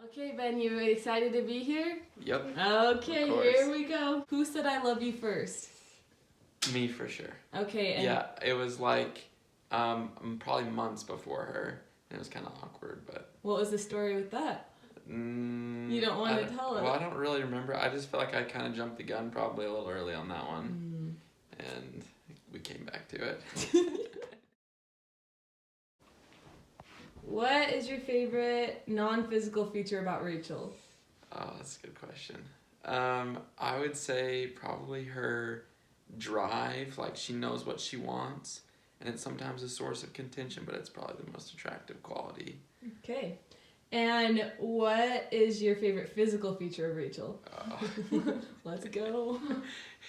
Okay, Ben, you excited to be here? Yep. Okay, Of course. here we go. Who said I love you first? Me for sure. Okay, and Yeah, it was like probably months before her. And it was kind of awkward, but what was the story with that? You don't want to tell us. Well, I don't really remember. I just feel like I kind of jumped the gun probably a little early on that one, and we came back to it. What is your favorite non-physical feature about Rachel? Oh, that's a good question. I would say probably her drive. Like, she knows what she wants, and it's sometimes a source of contention, but it's probably the most attractive quality. Okay. And what is your favorite physical feature of Rachel? Let's go.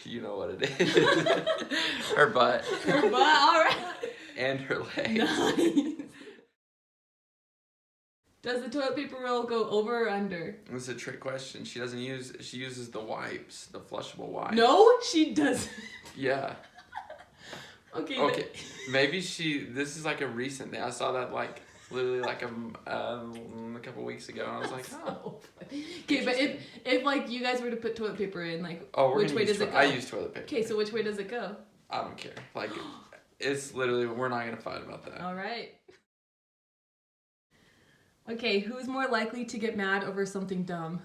You know what it is. Her butt. Her butt, alright. And her legs. Nice. Does the toilet paper roll go over or under? It's a trick question. She uses the wipes, the flushable wipes. No, she doesn't. Yeah. Okay. Maybe this is like a recent thing. I saw that like literally like a couple weeks ago, and I was like, oh. Okay, but if like you guys were to put toilet paper in, like, which way does it go? I use toilet paper. Okay, so which way does it go? I don't care. Like, it's literally, we're not gonna fight about that. All right. Okay, who's more likely to get mad over something dumb?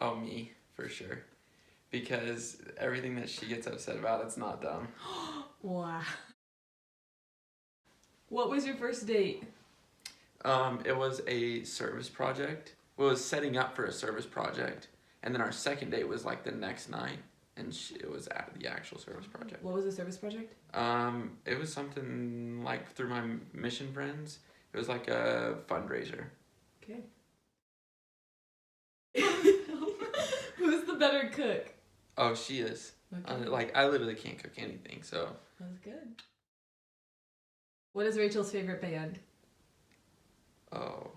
Oh, me, for sure. Because everything that she gets upset about, it's not dumb. Wow. What was your first date? It was a service project. Well, it was setting up for a service project. And then our second date was like the next night. And it was at the actual service project. What was the service project? It was something like through my mission friends. It was like a fundraiser. Okay. Who's the better cook? Oh, she is. Okay. I literally can't cook anything, so. That's good. What is Rachel's favorite band? Oh,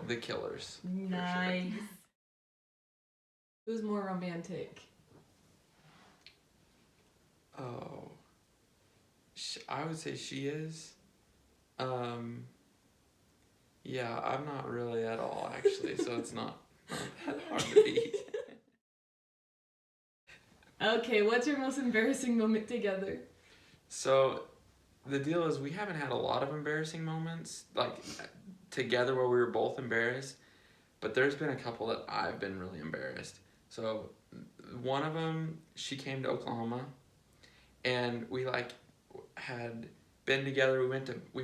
The Killers. Nice. Sure. Who's more romantic? Oh, I would say she is. Yeah, I'm not really at all, actually, so it's not that hard to beat. Okay, what's your most embarrassing moment together? So, the deal is we haven't had a lot of embarrassing moments, like, together where we were both embarrassed, but there's been a couple that I've been really embarrassed. So, one of them, she came to Oklahoma, and we, like, had been together. We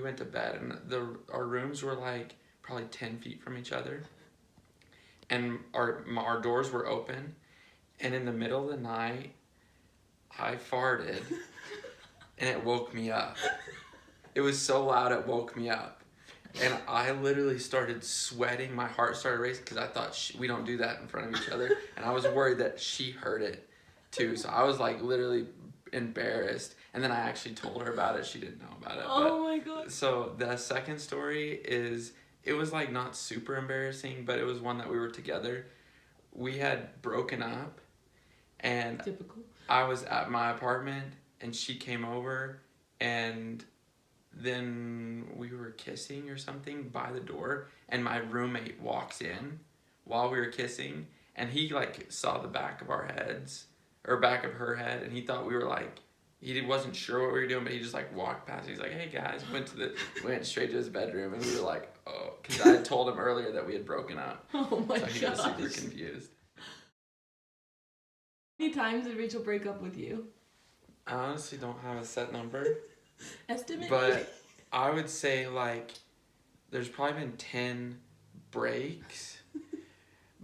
went to bed, and our rooms were like probably 10 feet from each other, and our doors were open, and in the middle of the night I farted and it woke me up. It was so loud it woke me up, and I literally started sweating. My heart started racing because I thought we don't do that in front of each other, and I was worried that she heard it too. So I was like literally embarrassed, and then I actually told her about it. She didn't know about it. Oh my god. So the second story is, it was like not super embarrassing, but it was one that we were together. We had broken up, and typical. I was at my apartment, and she came over, and then we were kissing or something by the door, and my roommate walks in while we were kissing, and he like saw the back of our heads, or back of her head, and he thought we were like, he wasn't sure what we were doing, but he just like walked past. He's like, "Hey guys," went straight to his bedroom, and we were like, "Oh," because I had told him earlier that we had broken up. Oh my god. So he was super confused. How many times did Rachel break up with you? I honestly don't have a set number. Estimate? But I would say like there's probably been 10 breaks,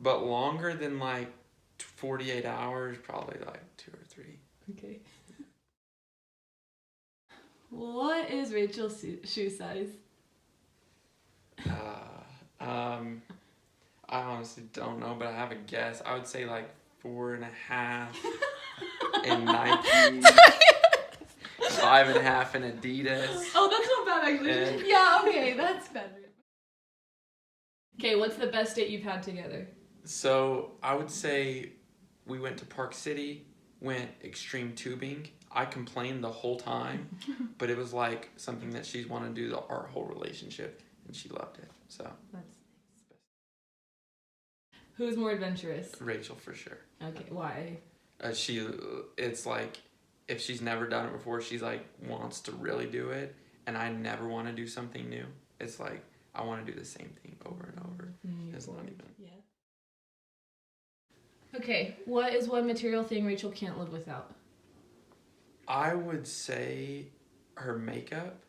but longer than like 48 hours, probably like 2 or 3. Okay. What is Rachel's shoe size? I honestly don't know, but I have a guess. I would say like 4.5 in Nike, 5.5 in Adidas. Oh, that's not bad actually. Yeah, okay, that's better. Okay, what's the best date you've had together? So I would say we went to Park City, went extreme tubing. I complained the whole time, but it was like something that she's wanted to do our whole relationship, and she loved it. So that's Who's more adventurous? Rachel for sure. Okay, why? It's like if she's never done it before, she's like wants to really do it, and I never want to do something new. It's like I want to do the same thing over and over. It's not even. Yeah. Okay, what is one material thing Rachel can't live without? I would say her makeup,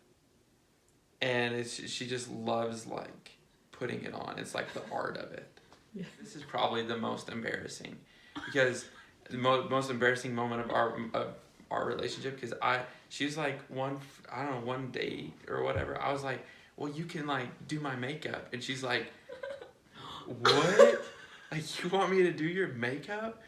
and she just loves like putting it on. It's like the art of it. Yeah. This is probably the most embarrassing, because the most embarrassing moment of our relationship, because she was like one date or whatever. I was like, well, you can like do my makeup, and she's like, what? Like, you want me to do your makeup?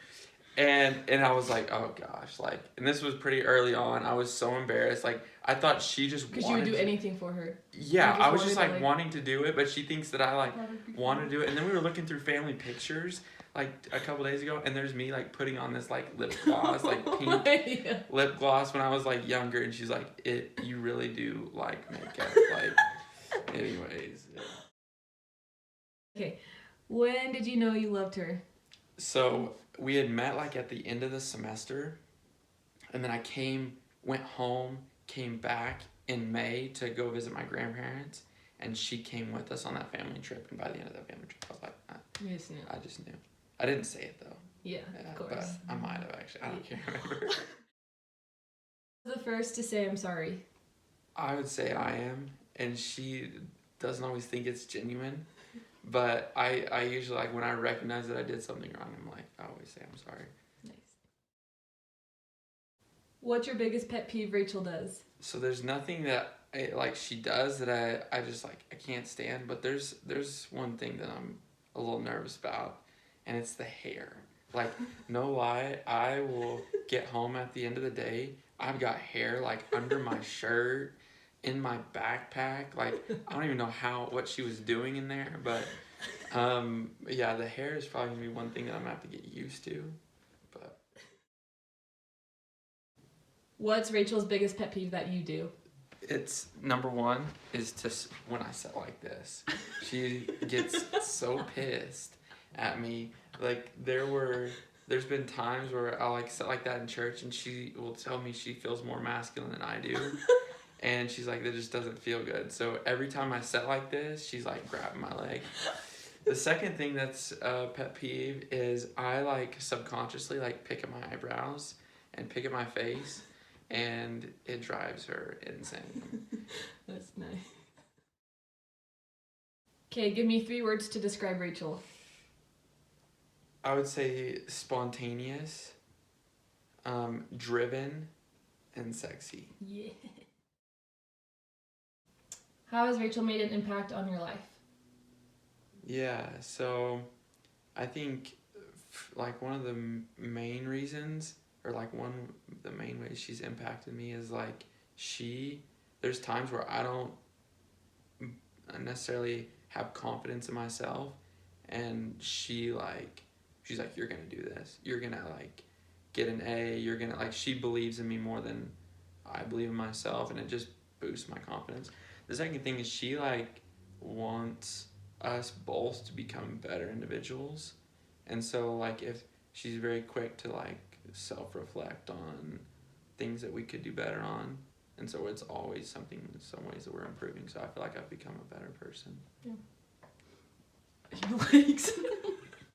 And I was like, oh gosh, like, and this was pretty early on. I was so embarrassed. Like, I thought she just because you would do anything for her. Yeah, I was just wanted like to, wanting to do it, but she thinks that I like want to do it. And then we were looking through family pictures like a couple days ago, and there's me like putting on this like lip gloss, like pink Yeah. lip gloss when I was like younger, and she's like, you really do like makeup, like. Anyways. Yeah. Okay, when did you know you loved her? So we had met like at the end of the semester, and then I went home, came back in May to go visit my grandparents, and she came with us on that family trip. And by the end of that family trip, I was like, You just knew. I just knew. I didn't say it though. Yeah, of course. But I might have actually. I can't remember. The first to say I'm sorry. I would say I am, and she doesn't always think it's genuine. But I usually, like, when I recognize that I did something wrong, I'm like, I always say I'm sorry. Nice. What's your biggest pet peeve Rachel does? So there's nothing that she does that I just like I can't stand. But there's one thing that I'm a little nervous about, and it's the hair. Like, no lie, I will get home at the end of the day, I've got hair like under my shirt, in my backpack. Like, I don't even know what she was doing in there, but yeah, the hair is probably gonna be one thing that I'm gonna have to get used to. But what's Rachel's biggest pet peeve that you do? It's number one is when I sit like this, she gets so pissed at me. Like, there's been times where I like sit like that in church, and she will tell me she feels more masculine than I do. And she's like, that just doesn't feel good. So every time I sit like this, she's like grabbing my leg. The second thing that's a pet peeve is I like subconsciously like pick at my eyebrows and pick at my face, and it drives her insane. That's nice. Okay, give me 3 words to describe Rachel. I would say spontaneous, driven, and sexy. Yeah. How has Rachel made an impact on your life? Yeah, so I think like one of the main reasons, or like one of the main ways she's impacted me is like there's times where I don't necessarily have confidence in myself, and she's like, you're gonna do this, you're gonna like get an A, you're gonna like, she believes in me more than I believe in myself, and it just boosts my confidence. The second thing is she like wants us both to become better individuals, and so like if she's very quick to like self-reflect on things that we could do better on, and so it's always something in some ways that we're improving. So I feel like I've become a better person. Yeah. Your legs.